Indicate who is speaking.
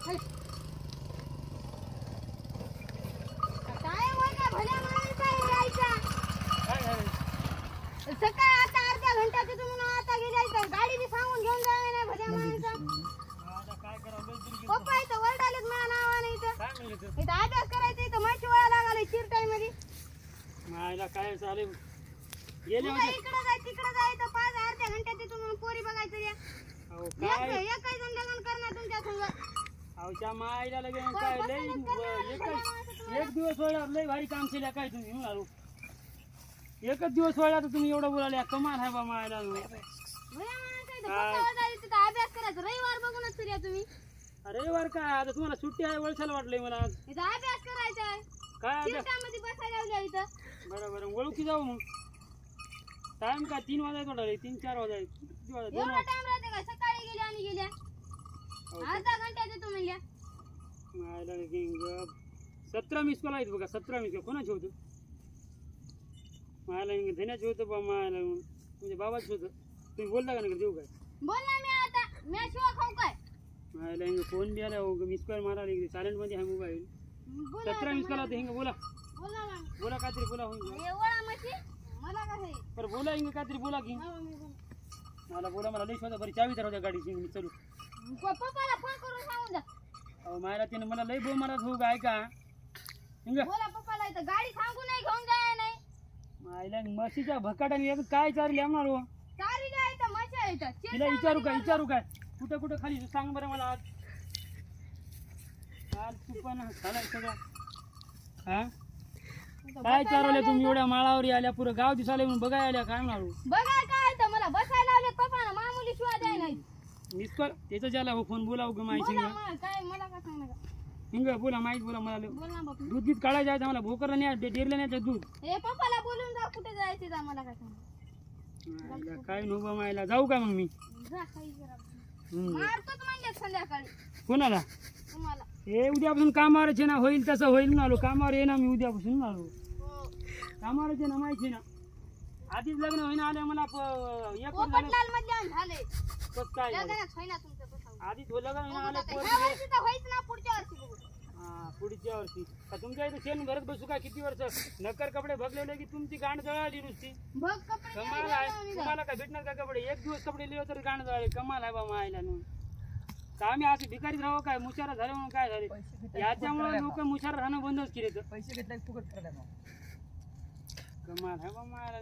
Speaker 1: काय होता भल्या माणसा यायचा सकाळ आता अर्ध्या घंट्यात तुम्ही आता गेलायचं गाडी बी सांगून घेऊन जावे नाही भल्या माणसा
Speaker 2: आता काय करावं
Speaker 1: पप्पा इथं वरडालेत माझ्या नावाने इथं
Speaker 2: काय म्हणले ते
Speaker 1: इथं अभ्यास करायचा इथं माशी वळा लागलाय चिरटाई मध्ये
Speaker 2: मायला काय चालेल गेले
Speaker 1: तुला इकडं जाय तिकडं जाय इथं 5 अर्ध्या घंट्यात तुम्ही पोरी बघायचं या
Speaker 2: अहो काय
Speaker 1: एकही जण लग्न करणार तुमच्या संग
Speaker 2: अवच्या मायला लगे काय लय एक दिवस वळला लय भारी काम केल्या काय तुम्ही म्हणालो एकच दिवस वळला तर तुम्ही एवढं बोलाले कमाल आहे बा मायला
Speaker 1: अभ्यास करायचा रविवार बघूनच तरी तुम्ही
Speaker 2: रविवार काय आता तुम्हाला सुट्टी आहे वळसाला वाटलंय मला
Speaker 1: इथं अभ्यास करायचा आहे
Speaker 2: काय अभ्यास
Speaker 1: मध्ये बसायला लावल्या इथं
Speaker 2: बरं बरं ओळखी जाऊ मग टाइम काय 3 वाजायचं वाटलं 3-4 वाजायचं
Speaker 1: एवढा टाइम राहते का सकाळी गेल्या आणि गेल्या अर्धा घंट्यात येतो म्हणल्या
Speaker 2: 17 मिस कॉल आहेत बघा 17 मिस कॉल कोणाचे होतं मायला धन्याचे होतं बा मायला म्हणजे बाबाच होतं तुम्ही बोलता का नाही देऊ काय
Speaker 1: बोल ना मी आता मी शिवा खाऊ काय
Speaker 2: मायला फोन बी आला मिस कॉल मारायला सायलेंट मध्ये आहे मोबाईल 17 मिस कॉल होते हिंग बोला बोला काहीतरी बोला
Speaker 1: मला काय
Speaker 2: बरं बोला हिंग काहीतरी बोला की मला बोला मला लई शोधा बरी चावी तर होत्या गाडीची मी चलू
Speaker 1: पप्पाला फोन करून सांगून जा
Speaker 2: अहो मायला तिने मला लई बो मला हो काय का हिंग
Speaker 1: बोला पप्पाला इथं गाडी सांगू नाही घेऊन जाय नाही
Speaker 2: मायला म्हशीच्या भकाटाने एक काय चारली आम्हाला हो
Speaker 1: चारी काय इथं मजा इथं
Speaker 2: तिला विचारू काय कुठं कुठं खाली सांग बरं मला आज तू पण झालाय सगळं हा काय चारवले तुम्ही एवढ्या माळावर आल्या पुरं गाव दिसाले म्हणून बघायला आल्या काय म्हणालो
Speaker 1: बघा काय तर मला बसायला लावले पप्पाना मामुली शिवाय द्याय नाही
Speaker 2: मिस कॉल त्याचं ज्याला हो फोन बोलाव ग माहिती
Speaker 1: काय मला काय सांग नका
Speaker 2: हिंग बोला माहीत बोला मला
Speaker 1: बोल ना बापू
Speaker 2: दूध गीत काढायचं आहे मला भोकरला नाही डेरला नाही दूध
Speaker 1: हे पप्पाला बोलून जा कुठे जायचे जा मला काय सांग
Speaker 2: काय नोबा मायला जाऊ का मग मी
Speaker 1: जा काही जरा मारतोच म्हणले संध्याकाळी
Speaker 2: कोणाला
Speaker 1: तुम्हाला
Speaker 2: हे उद्यापासून कामावरच आहे ना होईल तसं होईल ना आलो कामावर ये ना मी उद्यापासून आलो कामावरच आहे ना माहिती ना आधीच लग्न होईना आले मला एक वर्ष
Speaker 1: पोपटलाल मधले झाले
Speaker 2: बस काय
Speaker 1: लग्नच होईना तुमचं कसं
Speaker 2: आधीच लग्न होईना आले
Speaker 1: ह्या वर्षी तर होईच ना पुढच्या वर्षी बघू
Speaker 2: हा पुढच्या वर्षी तुमच्या इथे शेण भरत बसू का किती वर्ष नकर कपडे भगलेले की तुमची गांड जळाली नुसती
Speaker 1: बघ कपडे
Speaker 2: कमाल आहे तुम्हाला काय भेटणार का कपडे एक दिवस कपडे लिहिले तरी गांड जळाली कमाल आहे बा मायला तर आम्ही असं भिकारीच राहू काय मुशारा झाले म्हणून काय झाले याच्यामुळे लोक मुशारा राहणं बंदच केले तर पैसे घेतले फुकट कमाल आहे बा मायला